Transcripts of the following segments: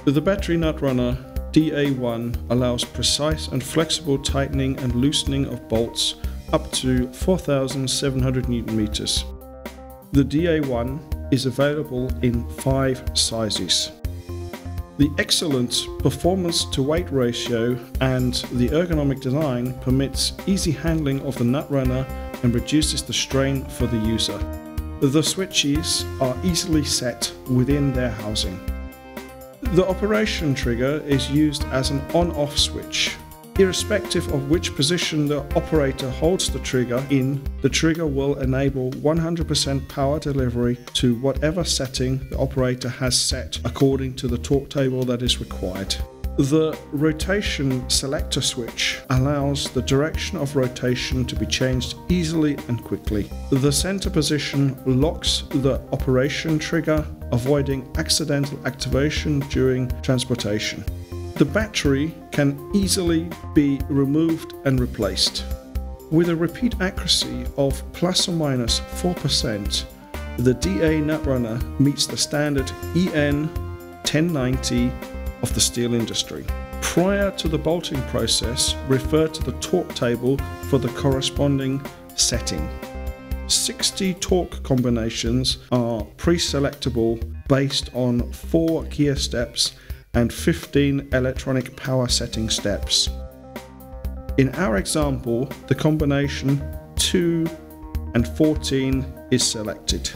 The battery nut runner DA1 allows precise and flexible tightening and loosening of bolts up to 4,700 Newton meters. The DA1 is available in 5 sizes. The excellent performance to weight ratio and the ergonomic design permits easy handling of the nut runner and reduces the strain for the user. The switches are easily set within their housing. The operation trigger is used as an on-off switch. Irrespective of which position the operator holds the trigger in, the trigger will enable 100% power delivery to whatever setting the operator has set according to the torque table that is required. The rotation selector switch allows the direction of rotation to be changed easily and quickly. The center position locks the operation trigger, avoiding accidental activation during transportation. The battery can easily be removed and replaced. With a repeat accuracy of plus or minus 4%, the DA nut runner meets the standard EN 1090 of the steel industry. Prior to the bolting process, refer to the torque table for the corresponding setting. 60 torque combinations are pre-selectable based on 4 gear steps and 15 electronic power setting steps. In our example, the combination 2 and 14 is selected.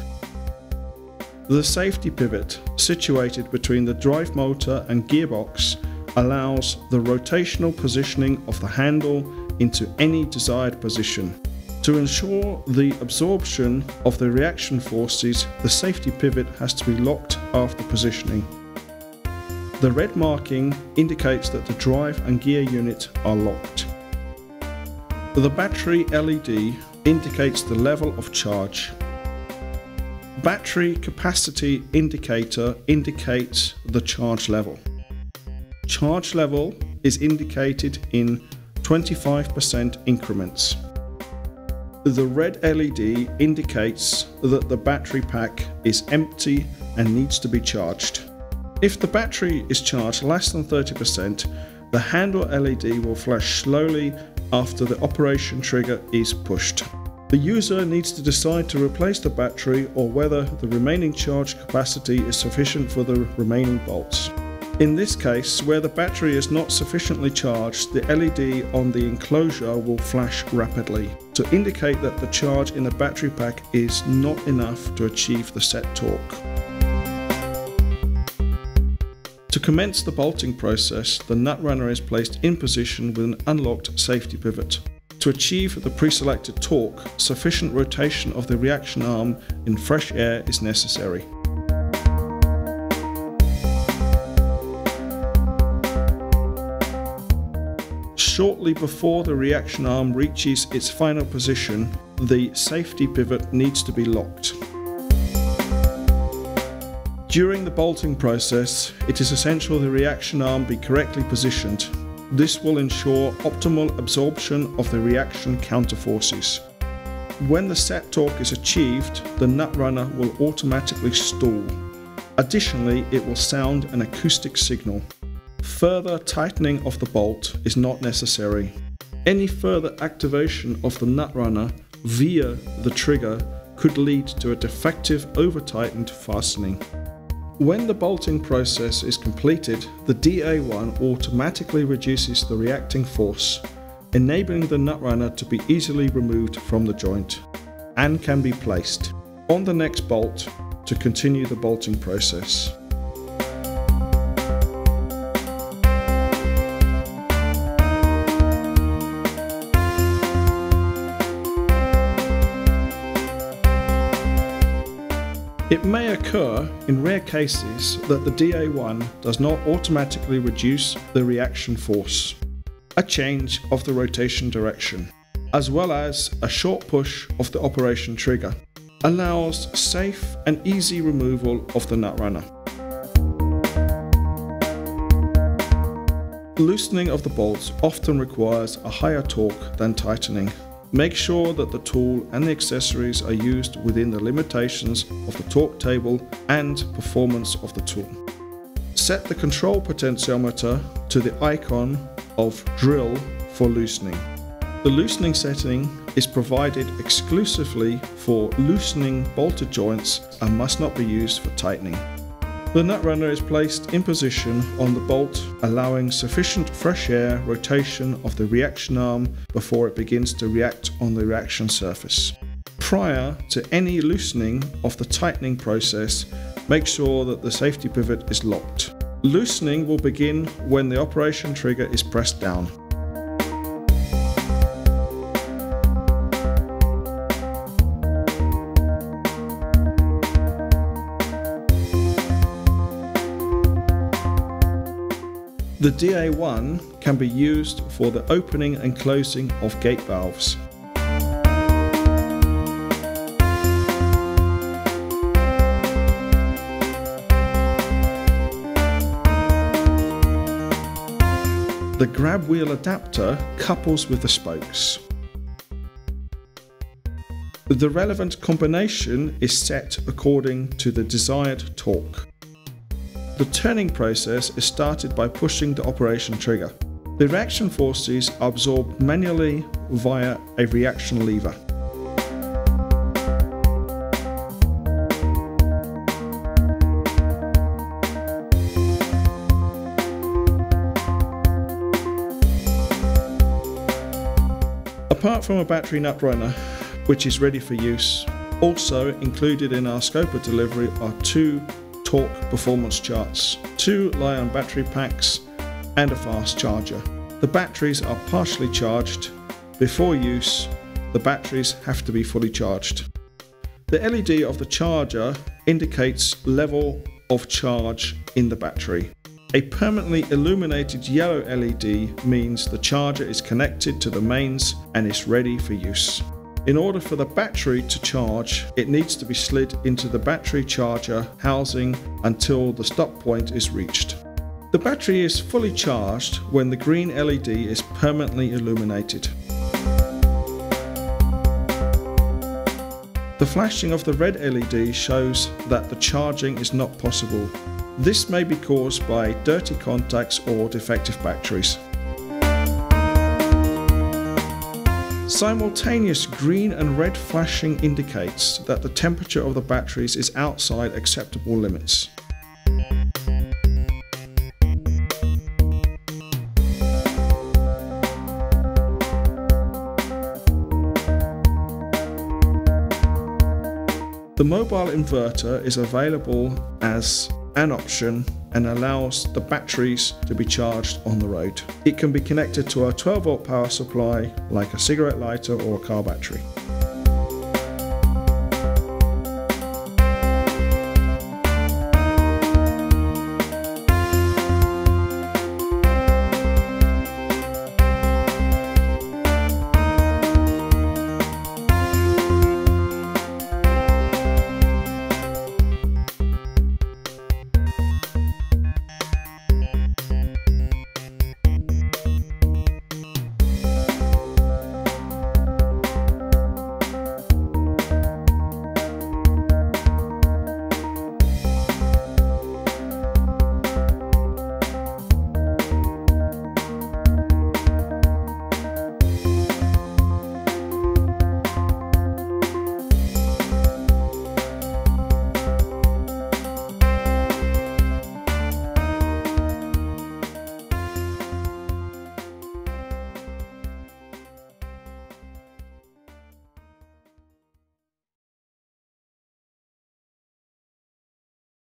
The safety pivot, situated between the drive motor and gearbox, allows the rotational positioning of the handle into any desired position. To ensure the absorption of the reaction forces, the safety pivot has to be locked after positioning. The red marking indicates that the drive and gear unit are locked. The battery LED indicates the level of charge. Battery capacity indicator indicates the charge level. Charge level is indicated in 25% increments. The red LED indicates that the battery pack is empty and needs to be charged. If the battery is charged less than 30%, the handle LED will flash slowly after the operation trigger is pushed. The user needs to decide to replace the battery or whether the remaining charge capacity is sufficient for the remaining bolts. In this case, where the battery is not sufficiently charged, the LED on the enclosure will flash rapidly to indicate that the charge in the battery pack is not enough to achieve the set torque. To commence the bolting process, the nut runner is placed in position with an unlocked safety pivot. To achieve the pre-selected torque, sufficient rotation of the reaction arm in fresh air is necessary. Shortly before the reaction arm reaches its final position, the safety pivot needs to be locked. During the bolting process, it is essential the reaction arm be correctly positioned. This will ensure optimal absorption of the reaction counterforces. When the set torque is achieved, the nut runner will automatically stall. Additionally, it will sound an acoustic signal. Further tightening of the bolt is not necessary. Any further activation of the nut runner via the trigger could lead to a defective over-tightened fastening. When the bolting process is completed, the DA1 automatically reduces the reacting force, enabling the nut runner to be easily removed from the joint, and can be placed on the next bolt to continue the bolting process. It may occur in rare cases that the DA1 does not automatically reduce the reaction force, a change of the rotation direction, as well as a short push of the operation trigger, allows safe and easy removal of the nut runner. Loosening of the bolts often requires a higher torque than tightening. Make sure that the tool and the accessories are used within the limitations of the torque table and performance of the tool. set the control potentiometer to the icon of drill for loosening. The loosening setting is provided exclusively for loosening bolted joints and must not be used for tightening. The nut runner is placed in position on the bolt, allowing sufficient fresh air rotation of the reaction arm before it begins to react on the reaction surface. Prior to any loosening of the tightening process, make sure that the safety pivot is locked. Loosening will begin when the operation trigger is pressed down. The DA1 can be used for the opening and closing of gate valves. The grab wheel adapter couples with the spokes. The relevant combination is set according to the desired torque. The turning process is started by pushing the operation trigger. The reaction forces are absorbed manually via a reaction lever. Apart from a battery nut runner, which is ready for use, also included in our scope of delivery are 2 torque performance charts, 2 Li-ion battery packs and a fast charger. The batteries are partially charged. Before use, the batteries have to be fully charged. The LED of the charger indicates level of charge in the battery. A permanently illuminated yellow LED means the charger is connected to the mains and is ready for use. In order for the battery to charge, it needs to be slid into the battery charger housing until the stop point is reached. The battery is fully charged when the green LED is permanently illuminated. The flashing of the red LED shows that the charging is not possible. This may be caused by dirty contacts or defective batteries. Simultaneous green and red flashing indicates that the temperature of the batteries is outside acceptable limits. The mobile inverter is available as an option and allows the batteries to be charged on the road. It can be connected to a 12-volt power supply like a cigarette lighter or a car battery.